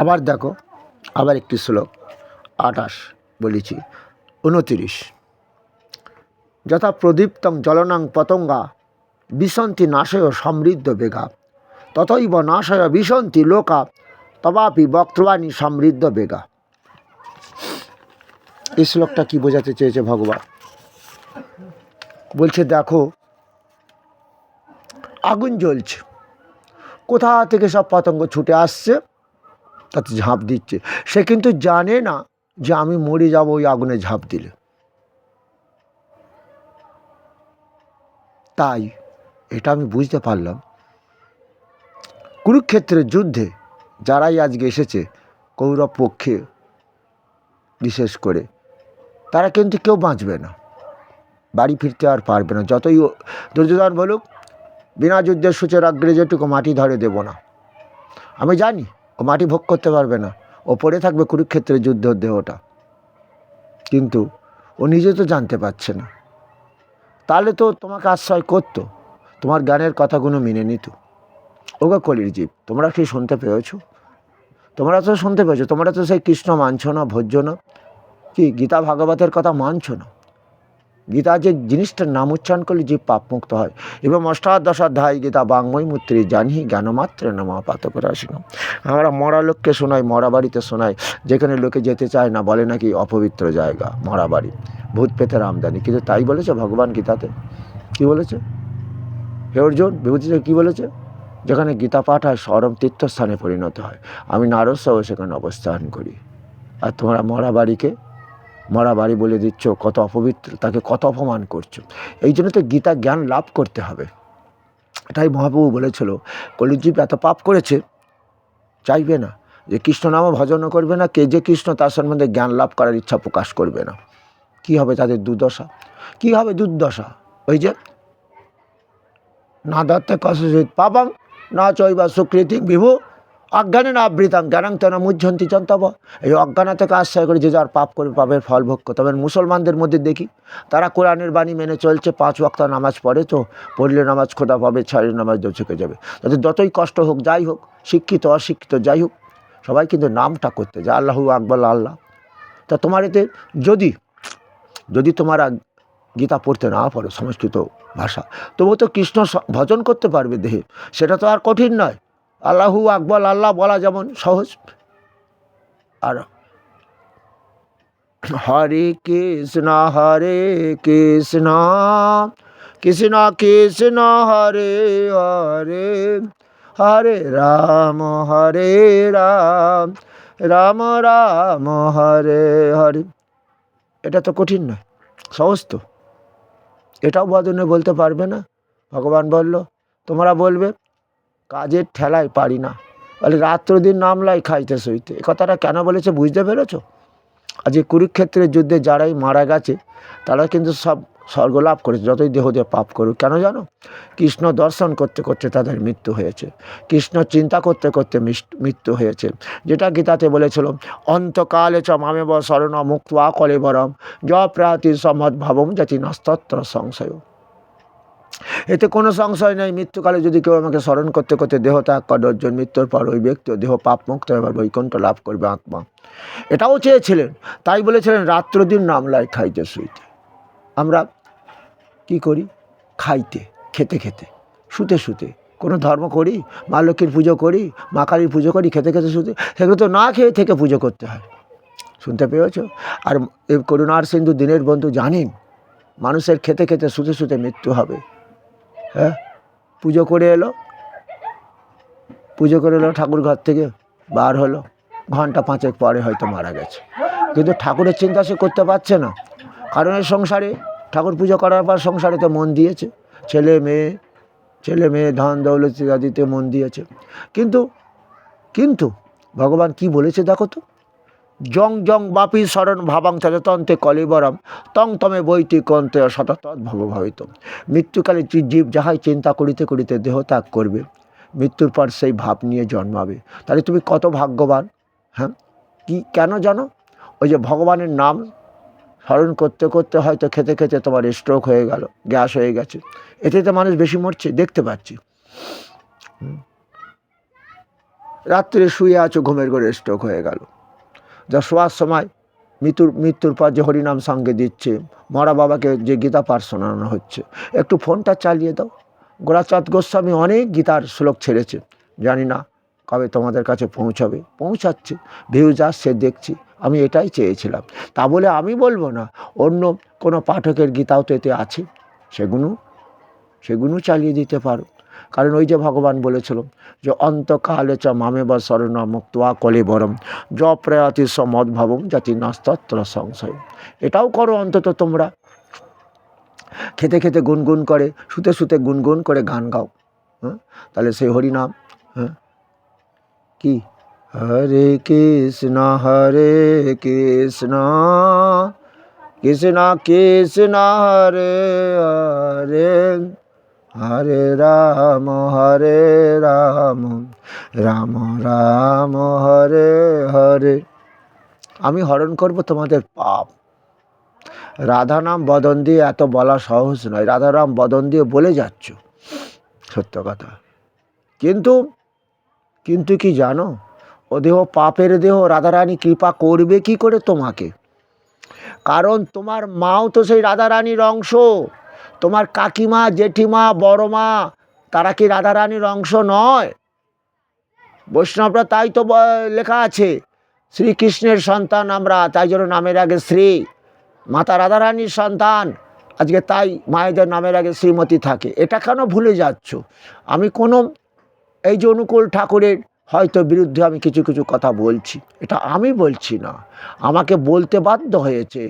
আবার দেখো, আবার একটি শ্লোক 28 বলেছি 29, যথা প্রদীপ্তং জ্বলনাং পতঙ্গা বিশন্তি নাশয় সমৃদ্ধ বেগা তথৈব নাশয় বিশন্তি লোকা তবাপি বক্তবাণী সমৃদ্ধ বেগা। এই শ্লোকটা কি বোঝাতে চেয়েছে ভগবান? বলছে দেখো, আগুন জ্বলছে, কোথা থেকে সব পতঙ্গ ছুটে আসছে, তাতে ঝাঁপ দিচ্ছে। সে কিন্তু জানে না যে আমি মরে যাব ওই আগুনে ঝাঁপ দিলে। তাই এটা আমি বুঝতে পারলাম, কুরুক্ষেত্রের যুদ্ধে যারাই আজকে এসেছে কৌরব পক্ষে বিশেষ করে, তারা কিন্তু কেউ বাঁচবে না, বাড়ি ফিরতে আর পারবে না। যতই দুর্যোধন বলুক বিনা যুদ্ধের সূচের অগ্রে যেটুকু মাটি ধরে দেব না, আমি জানি ও মাটি ভোগ করতে পারবে না, ও পড়ে থাকবে কুরুক্ষেত্রের যুদ্ধের দেহটা। কিন্তু ও নিজে তো জানতে পারছে না, তাহলে তো তোমাকে আশ্রয় করতো, তোমার জ্ঞানের কথাগুলো মেনে নিত। ওগো কলির জীব, তোমরা কি শুনতে পেয়েছো? তোমরা তো শুনতে পেয়েছো, তোমরা তো সেই কৃষ্ণ মানছো না, ভোজ্য না, কি গীতা ভাগবতের কথা মানছো না। গীতা যে জিনিসটার নাম উচ্চারণ করলে জীব পাপমুক্ত হয়। এবং অষ্টাদশাধ্যায় গীতা বাংময় মূত্রে জানি জ্ঞানমাত্রে নামা পাতক রাশি। আমরা মরা লোককে শোনাই, মরা বাড়িতে শোনাই, যেখানে লোকে যেতে চায় না, বলে নাকি অপবিত্র জায়গা মরা বাড়ি, ভূত পেতের আমদানি। কিন্তু তাই বলেছে ভগবান গীতাতে? কি বলেছে? হে অর্জুন, বিভূতিতে কি বলেছে? যেখানে গীতা পাঠ হয় সরম তীর্থস্থানে পরিণত হয়। আমি নারদ সহ সেখানে অবস্থান করি, আর তোমরা মরা বাড়িকে মরা বাড়ি বলে দিচ্ছ, কত অপবিত্র, তাকে কত অপমান করছো। এই জন্য তো গীতা জ্ঞান লাভ করতে হবে। এটাই মহাপ্রভু বলেছিল, কলিজীব এত পাপ করেছে, চাইবে না যে কৃষ্ণ নাম ভজন করবে না, কে যে কৃষ্ণ তার সম্বন্ধে জ্ঞান লাভ করার ইচ্ছা প্রকাশ করবে না। কি হবে তাদের দুর্দশা? কি হবে দুর্দশা? ওই যে না দত্তে কসচিৎ পাপং না চৈবা সুকৃতিং বিভু অজ্ঞানে না আবৃতাং জ্ঞানাং তেন মুহ্যন্তি চন্তব। এই অজ্ঞানা থেকে আশ্রয় করে যে যার পাপ করে পাপের ফল ভোগ করতে হবে। মুসলমানদের মধ্যে দেখি তারা কোরআনের বাণী মেনে চলছে, 5 ওয়াক্ত নামাজ পড়ে, তো পড়লে নামাজ খোদা পাবে, ছাড়লে নামাজ দোচকে যাবে। তাদের যতই কষ্ট হোক, যাই হোক, শিক্ষিত অশিক্ষিত যাই হোক, সবাই কিন্তু নামটা করতে যায় আল্লাহু আকবার আল্লাহ। তা তোমার এতে যদি যদি তোমরা গীতা পড়তে না পারো সংস্কৃত ভাষা, তবুও তো কৃষ্ণ ভজন করতে পারবে দেহে, সেটা তো আর কঠিন নয়। আল্লাহু আকবার আল্লাহ বলা যেমন সহজ, আর হরে কৃষ্ণ কৃষ্ণ কৃষ্ণ হরে হরে হরে রাম রাম রাম রাম হরে হরে। এটা তো কঠিন নয়, সহজ তো। এটাও ভজনে বলতে পারবে না? ভগবান বলল তোমরা বলবে কাজের ঠেলায় পারি না, বলে রাত্র দিন নামলাই খাইতে সইতে। এ কথাটা কেন বলেছে বুঝতে পেরেছো? আজ এই কুরুক্ষেত্রের যুদ্ধে যারাই মারা গেছে তারা কিন্তু সব স্বর্গলাভ করেছে, যতই দেহ দিয়ে পাপ করুক। কেন জানো? কৃষ্ণ দর্শন করতে করতে তাদের মৃত্যু হয়েছে, কৃষ্ণ চিন্তা করতে করতে মৃত্যু হয়েছে। যেটা গীতাতে বলেছিল, অন্তকালে চ মামেব শরণ মুক্তা কলেবরম য প্রাতি সমদ্ভাবম জাতি নাস্তত্র সংশয়। এতে কোনো সংশয় নেই, মৃত্যুকালে যদি কেউ আমাকে স্মরণ করতে করতে দেহ ত্যাগ করে অর্জুন, মৃত্যুর পর ওই ব্যক্তি দেহ পাপমুক্ত এবার বৈকুণ্ঠ লাভ করবে আত্মা। এটাও চেয়েছিলেন, তাই বলেছিলেন রাত্র দিন নামলাই খাইতে শুইতে। আমরা কি করি? খাইতে খেতে খেতে, শুতে শুতে। কোনো ধর্ম করি? মা লক্ষ্মীর পুজো করি, মা কালীর পুজো করি, খেতে খেতে শুতে। সেগুলো তো না খেয়ে থেকে পুজো করতে হয়। শুনতে পেয়েছ? আর এই করুণার সিন্ধু দিনের বন্ধু জানেন মানুষের খেতে খেতে শুতে শুতে মৃত্যু হবে। হ্যাঁ, পুজো করে এলো ঠাকুর ঘর থেকে বার হলো, ঘন্টা 5 পরে হয়তো মারা গেছে। কিন্তু ঠাকুরের চিন্তা সে করতে পারছে না, কারণ এই সংসারে ঠাকুর পুজো করার পর সংসারে তো মন দিয়েছে, ছেলে মেয়ে ধন দৌলত ইত্যাদিতে মন দিয়েছে। কিন্তু কিন্তু ভগবান কি বলেছে দেখো তো, জং জং বাপি শরণ ভাবাং চতন্তে কলিবরম তং তমে বৈতি কন্তে শতত ভবভাবিত। মৃত্যুকালে জীব যাহাই চিন্তা করিতে করিতে দেহ ত্যাগ করবে, মৃত্যুর পর সেই ভাব নিয়ে জন্মাবে। তাহলে তুমি কত ভাগ্যবান। হ্যাঁ, কি কেন জানো? ওই যে ভগবানের নাম স্মরণ করতে করতে হয়তো খেতে খেতে তোমার স্ট্রোক হয়ে গেল, গ্যাস হয়ে গেছে, এতে তো মানুষ বেশি মরছে দেখতে পাচ্ছি। রাত্রে শুয়ে আছো, ঘুমের ঘরে স্ট্রোক হয়ে গেল। যা শোয়ার সময় মৃত্যুর পর যে হরিনাম সঙ্গে দিচ্ছে, মরা বাবাকে যে গীতা পাঠ শোনানো হচ্ছে, একটু ফোনটা চালিয়ে দাও। গোরাচাঁদ গোস্বামী অনেক গীতার শ্লোক ছেড়েছে, জানি না কবে তোমাদের কাছে পৌঁছাবে, পৌঁছাচ্ছে, ভিউজ আসছে দেখছি। আমি এটাই চেয়েছিলাম। তা বলে আমি বলবো না অন্য কোনো পাঠকের গীতাও তো এতে আছে, সেগুলো চালিয়ে দিতে পারো। কারণ ওই যে ভগবান বলেছিল যে অন্তকালে চ মামেব শরণ মুক্তা কলেবরম য প্রয়াতি স মদ্ভবম জাতি নাস্তত্র সংশয়। এটাও করো অন্তত তোমরা। খেতে খেতে গুনগুন করে, শুতে শুতে গুনগুন করে গান গাও। হ্যাঁ, তাহলে সেই হরিনাম, হ্যাঁ কি, হরে কৃষ্ণ কৃষ্ণ কৃষ্ণ হরে হরে হরে রাম রাম রাম হরে হরে। আমি হরণ করব তোমাদের পাপ। রাধা নাম বদন দিয়ে এত বলা সহজ নয়, রাধারাম বদন দিয়ে বলে যাচ্ছ, সত্য কথা। কিন্তু কি জানো, ও দেহ পাপের দেহ, রাধারানী কৃপা করবে কি করে তোমাকে? কারণ তোমার মাও তো সেই রাধারানীর অংশ। তোমার কাকিমা, জেঠিমা, বড় মা, তারা কি রাধারানীর অংশ নয়? বৈষ্ণবরা তাই তো লেখা আছে শ্রীকৃষ্ণের সন্তান আমরা, তাই জন্য নামের আগে শ্রী। মাতা রাধারানীর সন্তান, আজকে তাই মায়েদের নামের আগে শ্রীমতী থাকে। এটা কেন ভুলে যাচ্ছ? আমি কোনো এই যে অনুকূল ঠাকুরের হয়তো বিরুদ্ধে আমি কিছু কিছু কথা বলছি, এটা আমি বলছি না, আমাকে বলতে বাধ্য হয়েছে।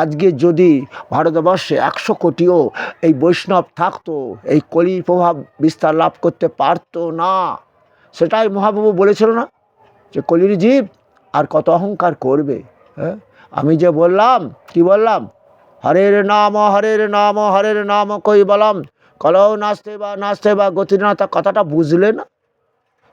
আজকে যদি ভারতবর্ষে 100 কোটিও এই বৈষ্ণব থাকতো, এই কলির প্রভাব বিস্তার লাভ করতে পারতো না। সেটাই মহাপ্রভু বলেছিল না যে কলির জীব আর কত অহংকার করবে। হ্যাঁ, আমি যে বললাম, কি বললাম, হরের নাম হরের নাম কই বলম কলৌ নাস্তে বা গতিনাথ, কথাটা বুঝলে না?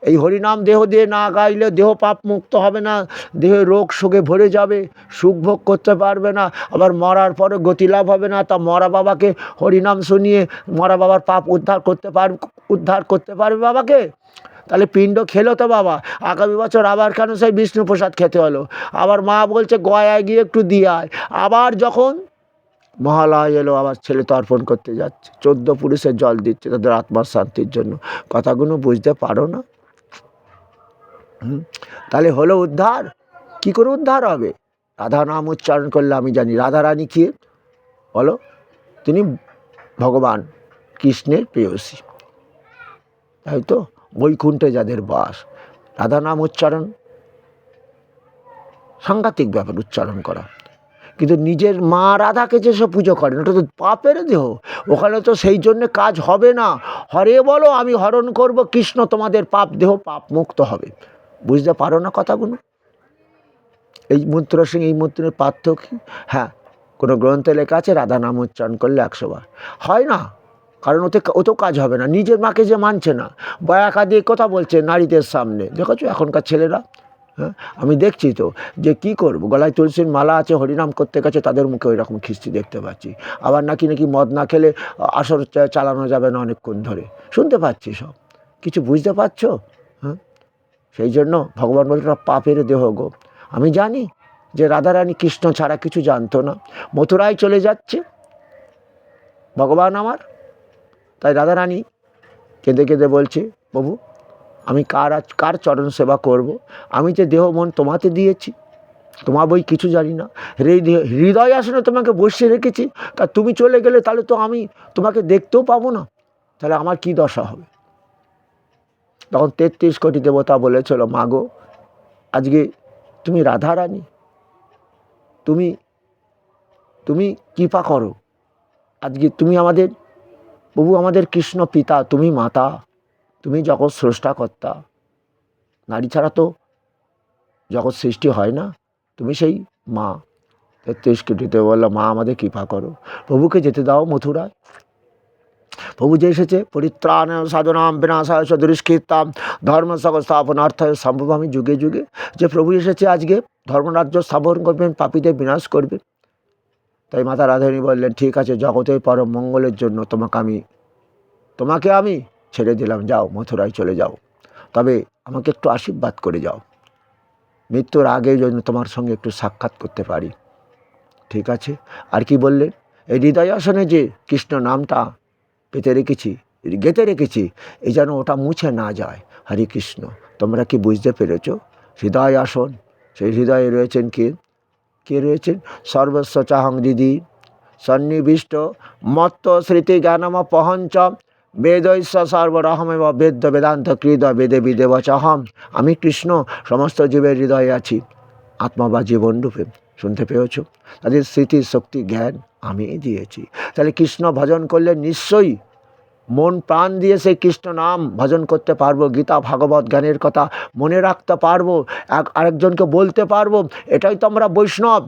এই হরিনাম দেহ দিয়ে না গাইলে দেহ পাপ মুক্ত হবে না, দেহে রোগ শোকে ভরে যাবে, সুখ ভোগ করতে পারবে না, আবার মরার পরে গতি লাভ হবে না। তা মরা বাবাকে হরিনাম শুনিয়ে মরা বাবার পাপ উদ্ধার করতে পারবে বাবাকে? তাহলে পিণ্ড খেলো তো বাবা, আগামী বছর আবার কেন সেই বিষ্ণু প্রসাদ খেতে হলো? আবার মা বলছে গয়ায় গিয়ে একটু দিয়ে আয়। আবার যখন মহালয় এলো, আবার ছেলে তর্পণ করতে যাচ্ছে, 14 পুরুষের জল দিচ্ছে তাদের আত্মার শান্তির জন্য। কথাগুলো বুঝতে পারো না? তাহলে হলো উদ্ধার? কি করে উদ্ধার হবে? রাধা নাম উচ্চারণ করলে। আমি জানি রাধারানী কি বলো, তিনি ভগবান কৃষ্ণের প্রেয়সী, তাই তো বৈকুণ্ঠে যাদের বাস। রাধা নাম উচ্চারণ সাংঘাতিক ব্যাপার, উচ্চারণ করা। কিন্তু নিজের মা রাধাকে যেসব পুজো করেন, ওটা তো পাপের দেহ, ওখানে তো সেই জন্যে কাজ হবে না। হরে বলো, আমি হরণ করব কৃষ্ণ, তোমাদের পাপ দেহ পাপ মুক্ত হবে। বুঝতে পারো না কথাগুলো? এই মন্ত্রের সঙ্গে এই মন্ত্রের পার্থক্য কি? হ্যাঁ, কোনো গ্রন্থে লেখা আছে রাধা নাম উচ্চারণ করলে 100 বার। হয় না, কারণ ওতেও কাজ হবে না। নিজের মাকে যে মানছে না, বয়াকা দিয়ে কথা বলছে নারীদের সামনে, দেখেছো এখনকার ছেলেরা? হ্যাঁ, আমি দেখছি তো, যে কি করব, গলায় তুলসীর মালা আছে, হরিনাম করতে গেছে, তাদের মুখে ওই রকম খিস্তি দেখতে পাচ্ছি। আবার নাকি মদ না খেলে আসর চালানো যাবে না অনেকক্ষণ ধরে, শুনতে পাচ্ছি সব কিছু। বুঝতে পারছো? হ্যাঁ, সেই জন্য ভগবান বলছে পাপের দেহ গো। আমি জানি যে রাধারানী কৃষ্ণ ছাড়া কিছু জানতো না, মথুরায় চলে যাচ্ছে ভগবান আমার। তাই রাধারানী কেঁদে কেঁদে বলছে, প্রভু আমি কার চরণ সেবা করব? আমি যে দেহ মন তোমাতে দিয়েছি, তোমার বই কিছু জানি না, হৃদয় আসনে তোমাকে বসিয়ে রেখেছি, তা তুমি চলে গেলে তাহলে তো আমি তোমাকে দেখতেও পাবো না, তাহলে আমার কি দশা হবে? তখন 33 কোটি দেবতা বলেছিল, মাগো আজকে তুমি রাধারানী, তুমি কৃপা করো, আজকে তুমি আমাদের প্রভু, আমাদের কৃষ্ণ পিতা, তুমি মাতা, তুমি জগৎ স্রষ্টাকর্তা, নারী ছাড়া তো জগৎ সৃষ্টি হয় না, তুমি সেই মা। 33 কোটিতে বললো, মা আমাদের কৃপা করো, প্রভুকে যেতে দাও মথুরায়। প্রভু যে এসেছে পরিত্রাণ সাধনাম বিনাশায় চ দুষ্কৃতাম ধর্ম সংস্থাপনার্থায় সম্ভবামি যুগে যুগে, যে প্রভু এসেছে আজকে ধর্মরাজ্য স্থাপন করবেন, পাপীদের বিনাশ করবেন। তাই মাতা রাধারানী বললেন, ঠিক আছে, জগতের পরম মঙ্গলের জন্য তোমাকে আমি ছেড়ে দিলাম, যাও মথুরায় চলে যাও। তবে আমাকে একটু আশীর্বাদ করে যাও, মৃত্যুর আগে যেন তোমার সঙ্গে একটু সাক্ষাৎ করতে পারি। ঠিক আছে। আর কি বললেন, এই হৃদয় আসনে যে কৃষ্ণ নামটা পেতে রেখেছি, গেঁথে রেখেছি, এই যেন ওটা মুছে না যায়। হরে কৃষ্ণ। তোমরা কি বুঝতে পেরেছ? হৃদয় আসন, সেই হৃদয়ে রয়েছেন কে? কে রয়েছেন? সর্বস্ব চাহং দিদি সন্নিবিষ্ট মত্ত স্মৃতি জ্ঞানম পহঞ্চ বেদৈস্য সর্বরহমেব বেদ্য বেদান্ত কৃদ বেদে বিদেব চাহম। আমি কৃষ্ণ সমস্ত জীবের হৃদয়ে আছি, আত্মা বা জীবন রূপে। শুনতে পেয়েছ? তাদের স্মৃতি শক্তি জ্ঞান আমি দিয়েছি। তাহলে কৃষ্ণ ভজন করলে নিশ্চয়ই মন প্রাণ দিয়ে সেই কৃষ্ণ নাম ভজন করতে পারবো, গীতা ভাগবত জ্ঞানের কথা মনে রাখতে পারবো, আরেকজনকে বলতে পারবো। এটাই তো আমরা বৈষ্ণব।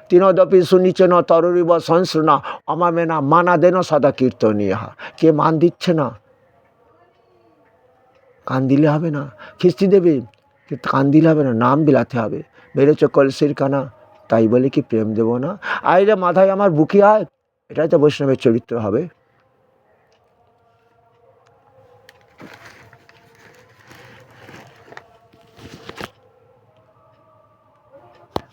তিনদপি সুনিচেন তরুরিব সংশ্রুনা অমামেনা মানা দেন সদা কীর্তনীয়। কে মান দিচ্ছে না? কান দিলে হবে না, খিস্তি দেবে, কিন্তু কান দিলে হবে না, নাম বিলাতে হবে। বেড়েছ কলসির কানা, তাই বলে কি প্রেম দেবো না? আইরে মাথায় আমার বুকি আয়, এটাই তো বৈষ্ণবের চরিত্র হবে।